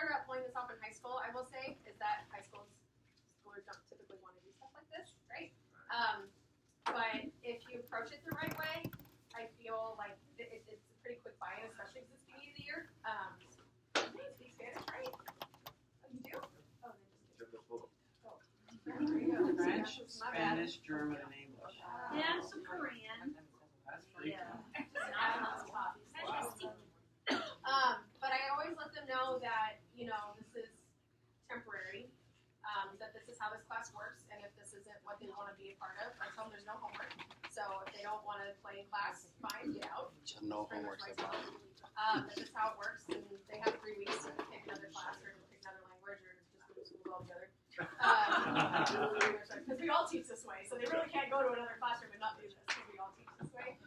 hard about pulling this off in high school, I will say, is that high schoolers don't typically want to do stuff like this, right? But if you approach it the right way, I feel like it's a pretty quick buy-in, especially because it's the beginning of the year. You speak Spanish, right? Oh, you do? Oh, then just kidding. There you go. French, Spanish, German, and English. Yeah, some Korean. That's pretty cool. But I always let them know that, this is temporary, that this is how this class works, and if this isn't what they want to be a part of, I tell them there's no homework. So if they don't want to play in class, fine, get out. No homework. That this is how it works, and they have 3 weeks to pick another class or pick another language or just go to school altogether. Because we all teach this way, so they really can't go to another classroom and not do this, because we all teach this way.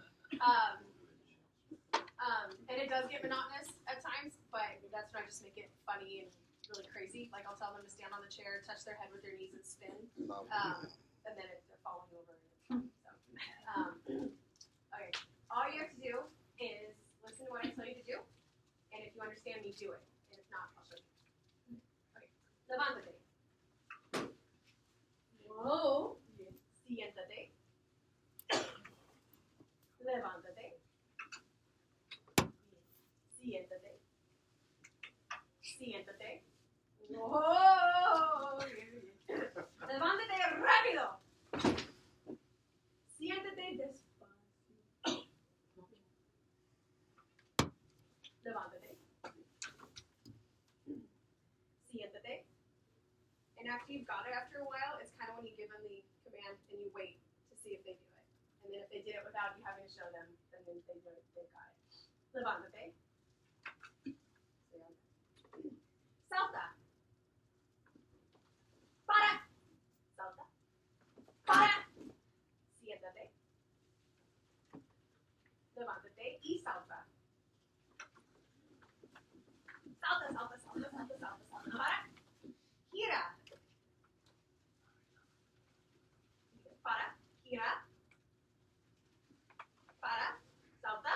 And it does get monotonous at times, but that's when I just make it funny and really crazy. Like I'll tell them to stand on the chair, touch their head with their knees, and spin, and then they're falling over. Okay, all you have to do is listen to what I tell you to do, and if you understand me, do it. And if not, I'll show you. Okay, levántate. Whoa. Siéntate. Levántate. Siéntate. Siéntate. Whoa. Levántate rápido. Siéntate despacio. Levántate. Siéntate. And after you've got it after a while, it's kind of when you give them the command and you wait to see if they do it. And then if they did it without you having to show them, then they know they've got it. Levántate. Salta. Para. Salta. Para. Siéntate. Levántate y salta. Salta, salta, salta, salta, salta, salta. Para. Gira. Para. Gira. Para. Salta.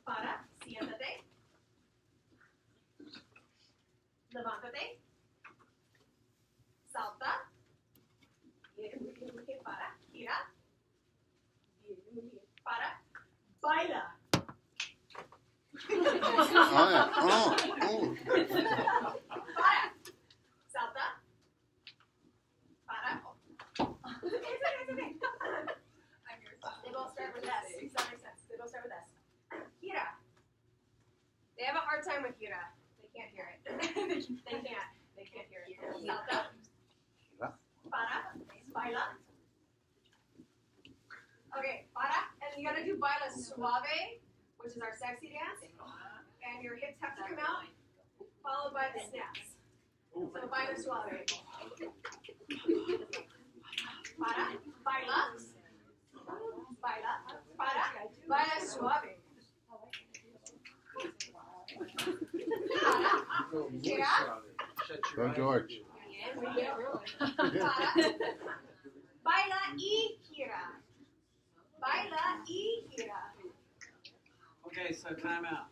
Para. Siéntate. Levántate. Salta. Muy bien, para. Gira. Bien, muy bien. Para. Baila. Para. Salta. Para. It's okay. They both start with S. Does that make sense? They both start with S. Gira. They have a hard time with gira. They can't hear it. They can't hear it. Salta. Para. Baila. Okay, para. And you gotta do baila suave, which is our sexy dance. And your hips have to come out, followed by the snaps. So baila suave. Para. Baila. Baila. Para. Baila suave. Gira. Go, George. Para. Baila y gira. Baila y gira. Okay, so time out.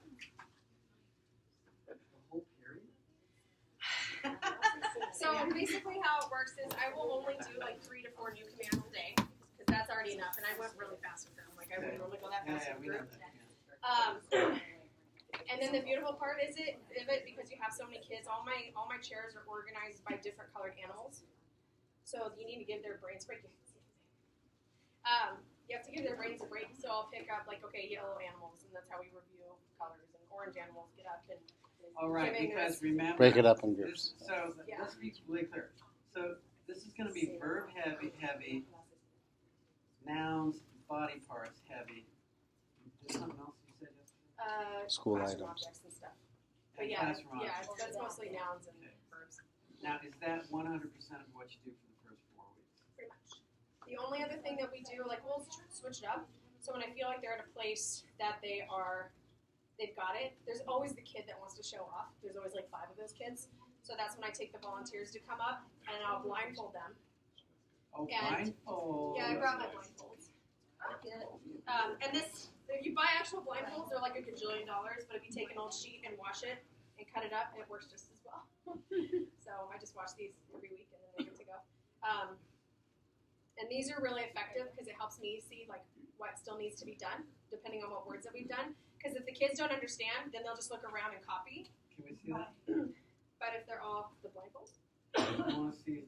So basically how it works is I will only do like 3 to 4 new commands a day because that's already enough, and I went really fast with them. Like I wouldn't normally go that fast with a group. And then the beautiful part is because you have so many kids, all my chairs are organized by different colored animals. So you need to give their brains a break. You have to give their brains a break. So I'll pick up like, okay, yellow animals, and that's how we review colors. And orange animals get up and. All right, because remember. Break it up in groups. So let's be really clear. So this is going to be verb heavy, nouns, body parts heavy. Is there something else you said yesterday? School classroom items. objects and stuff. But yeah, Classroom that's mostly nouns and verbs. Now, is that 100% of what you do for the first 4 weeks? Pretty much. The only other thing that we do, like we'll switch it up. So when I feel like they're at a place that they've got it, there's always the kid that wants to show off. There's always like 5 of those kids. So that's when I take the volunteers to come up and I'll blindfold them. Oh, blindfold. Yeah, I brought my blindfolds. And this, if you buy actual blindfolds, they're like $1 gajillion. But if you take an old sheet and wash it and cut it up, and it works just as well. So I just watch these every week, and then they're good to go. And these are really effective because it helps me see like what still needs to be done, depending on what words that we've done. Because if the kids don't understand, then they'll just look around and copy. Can we see that? But if they're all the blindfold, I want to see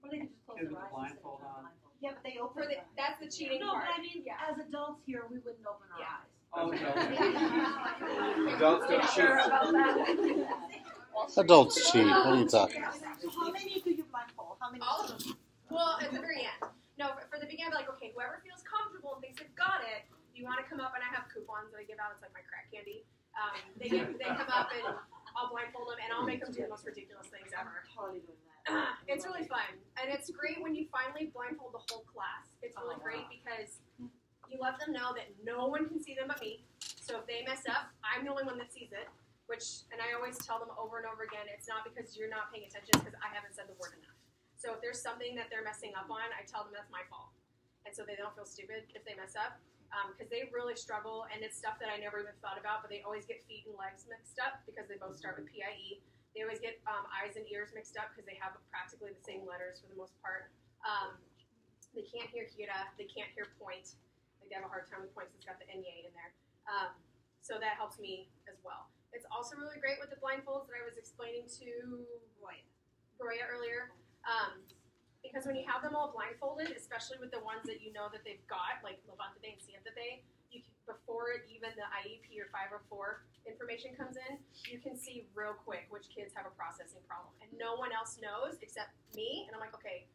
Or they can just close kids their with the eyes. blindfold on. Yeah, but they open for the, their eyes. that's the cheating No, part. but I mean, Yeah. as adults here, we wouldn't open our Yeah. eyes. Oh, no. Adults don't Not sure cheat. about that. Adults cheat. What are you talking about? So how many do you blindfold? How many? All of them. Well, at the very end. No, for the beginning, I'd be like, okay, whoever feels comfortable and thinks they've got it, you want to come up, and I have coupons that I give out. It's like my crack candy. They come up, and I'll blindfold them, and I'll make them do the most ridiculous things ever. Totally doing that. It's really fun, and it's great when you finally blindfold the whole class. It's really great because you let them know that no one can see them but me. So if they mess up, I'm the only one that sees it. And I always tell them over and over again, it's not because you're not paying attention, it's because I haven't said the word enough. So if there's something that they're messing up on, I tell them that's my fault, and so they don't feel stupid if they mess up. Because they really struggle, and it's stuff that I never even thought about, but they always get feet and legs mixed up because they both start with PIE. They always get eyes and ears mixed up because they have practically the same letters for the most part. They can't hear hira, they can't hear point. Like they have a hard time with points, it's got the nye in there. So that helps me as well. It's also really great with the blindfolds that I was explaining to Roya earlier. Because when you have them all blindfolded, especially with the ones that you know that they've got, like Levantate and Siéntate, you can, before even the IEP or 504 information comes in, you can see real quick which kids have a processing problem. And no one else knows except me. And I'm like, okay,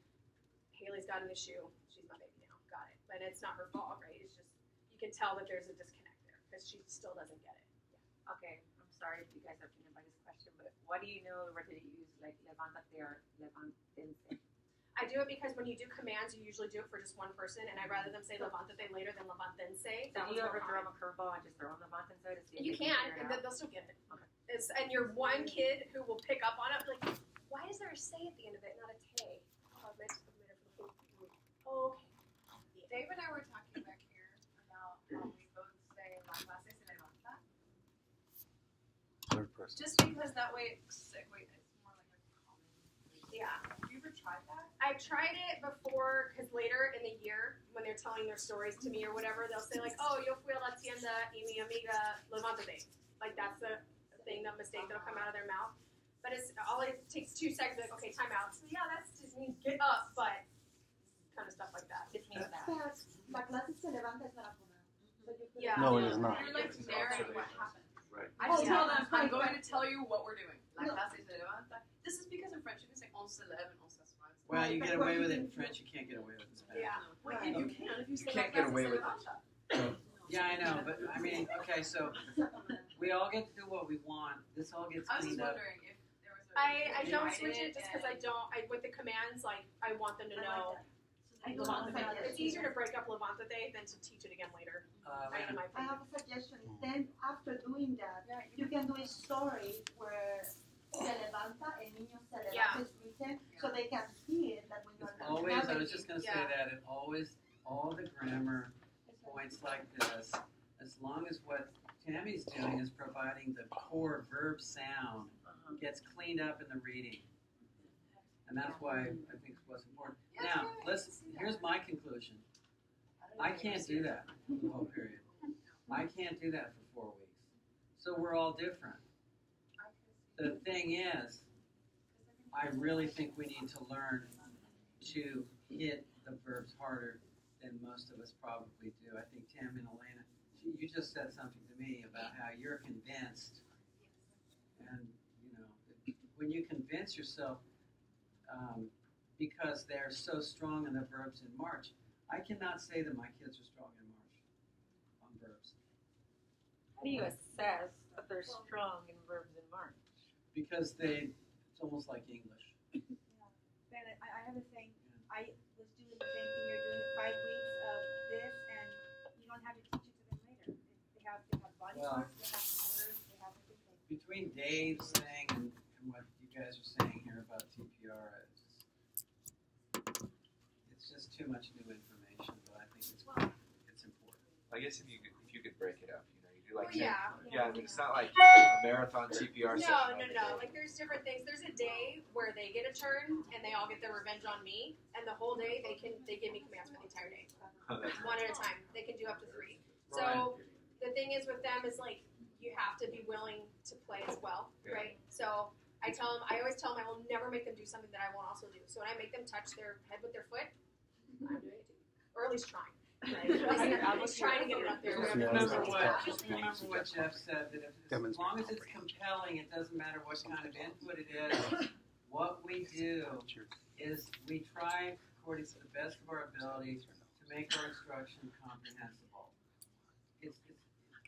Haley's got an issue. She's my baby now. Got it. But it's not her fault, right? It's just, you can tell that there's a disconnect there because she still doesn't get it. Okay, I'm sorry if you guys are thinking about this question, but what do you know the word that you use, like levantate or levantense? I do it because when you do commands, you usually do it for just one person, and I'd rather them say levantate later than levantense. So do you ever throw them a curveball and just throw them levantense to see if You they can, figure and it out? they'll still get it. Okay. And you're one kid who will pick up on it, like, why is there a say at the end of it, not a tay? Oh, okay. Dave and I were talking back here about how we both say la clase se levanta. Third person. Just because that way it's more like a common. Yeah. Have you ever tried that? I've tried it before, because later in the year, when they're telling their stories to me or whatever, they'll say like, oh, yo fui a la tienda y mi amiga levántate. Like that's the thing, the mistake that'll come out of their mouth. But it takes 2 seconds, like, okay, time out. So yeah, that's just means get up, but kind of stuff like that. It means that. La clase se levanta es la vacuna. Yeah. No, it is not. You're like narrating what happened. Right. I just Yeah. tell them, I'm going to tell you what we're doing. La clase se levanta. This is because in French you can say on se lève and on s'assoit. Well, you get away with it in French. You can't get away with it in Spanish. Yeah. Well, you can if you say can't la get clase away se with it. levanta. Yeah, I know, but I mean, okay, so we all get to do what we want. This all gets I was just cleaned up. wondering if there was a I don't write switch it just because I and- don't. With the commands, like I want them to know. I Levantate. It's easier to break up levantate than to teach it again later. In my I opinion. have a suggestion. Then after doing that, you can do a story where se levanta, el niño se levanta Yeah. is written, so they can see it. That when It's you're always, I was just going to say Yeah. that, it always, all the grammar points like this, as long as what Tammy's doing is providing the core verb sound, gets cleaned up in the reading. And that's why I think it was important. Now, here's my conclusion. I can't do that the whole period. I can't do that for 4 weeks. So we're all different. The thing is, I really think we need to learn to hit the verbs harder than most of us probably do. I think Tammy and Elena, you just said something to me about how you're convinced. And, you know, when you convince yourself, because they're so strong in the verbs in March, I cannot say that my kids are strong in March on verbs. How do you assess that they're strong in verbs in March? Because it's almost like English. Ben, I have a thing. I was doing the same thing you're doing, 5 weeks of this, and you don't have to teach it to them later. They have body Well, parts, they have words, they have everything. Between Dave's thing and what you guys are saying here about TPR, it's just too much new information, but I think it's important. I guess if you could break it up, you know, you do do like yeah. yeah, I mean, it's not like a marathon CPR session. No. Like there's different things. There's a day where they get a turn and they all get their revenge on me, and the whole day they give me commands for the entire day, one at a time. They can do up to 3. So the thing is with them is like you have to be willing to play as well, right? So I always tell them I will never make them do something that I won't also do. So when I make them touch their head with their foot, I'm doing it too, or at least trying. Right. At least trying to get it up there. Remember what Jeff said, that as long as it's compelling, it doesn't matter what kind of input it is. What we do is we try, according to the best of our ability, to make our instruction comprehensible. It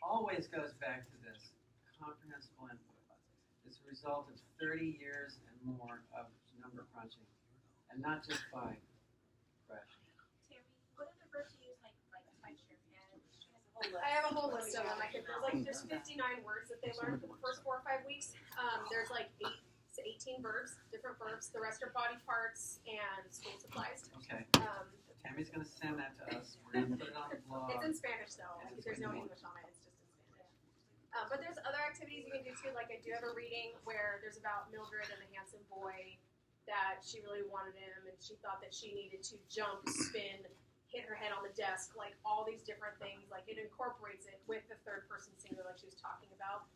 always goes back to this, comprehensible input. It's a result of 30 years and more of number crunching, and not just 5. Fresh. Tammy, what other verbs do you use, like touch your head? I have a whole list of them. There's 59 words that they learned for the first 4 or 5 weeks. There's like 8 to 18 verbs, different verbs. The rest are body parts and school supplies. Okay. Tammy's going to send that to us. We're going to put it on the blog. It's in Spanish though. There's no English on it. It's just in Spanish. But there's other activities you can do too. Like I do have a reading where there's about Mildred and the handsome boy that she really wanted him, and she thought that she needed to jump, spin, hit her head on the desk, like all these different things. Like it incorporates it with the third person singular, like she was talking about.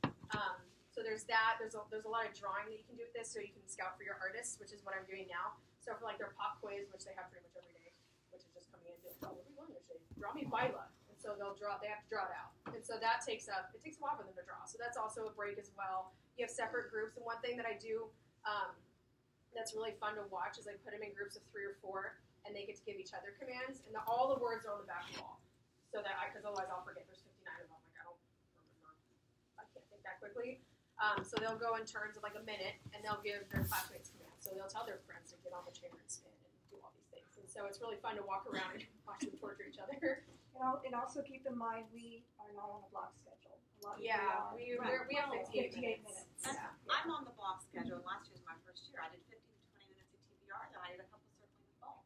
So there's that. There's a lot of drawing that you can do with this, so you can scout for your artists, which is what I'm doing now. So for like their pop quiz, which they have pretty much every day, which is just coming in and doing, oh, what are we going to say? Draw me Baila. And so they have to draw it out. And so that takes a while for them to draw. So that's also a break as well. You have separate groups, and one thing that I do that's really fun to watch is I put them in groups of 3 or 4, and they get to give each other commands, and all the words are on the back of the wall, so that because otherwise I'll forget. There's 59 of them. Like I don't remember. I can't think that quickly. So they'll go in turns of like a minute, and they'll give their classmates commands. So they'll tell their friends to get on the chair and spin and do all these things. And so it's really fun to walk around and watch them torture each other. And also keep in mind we are not on a block schedule. We have 58 minutes. Yeah. I'm on the block schedule. Last year was my first year. I did 15 to 20 minutes of TBR, then I did a couple circling the balls.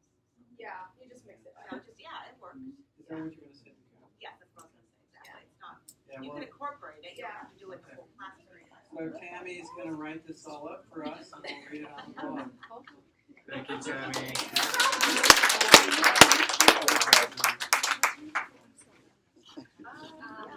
Yeah, you just mix it. So it worked. Is that what you're going to say? Yeah, that's what I was going to say. Exactly. Yeah. It's not. Yeah, You can incorporate it. You don't have to do it the whole class period. So Tammy's going to write this all up for us, and we'll read it on the blog. Thank you, Tammy.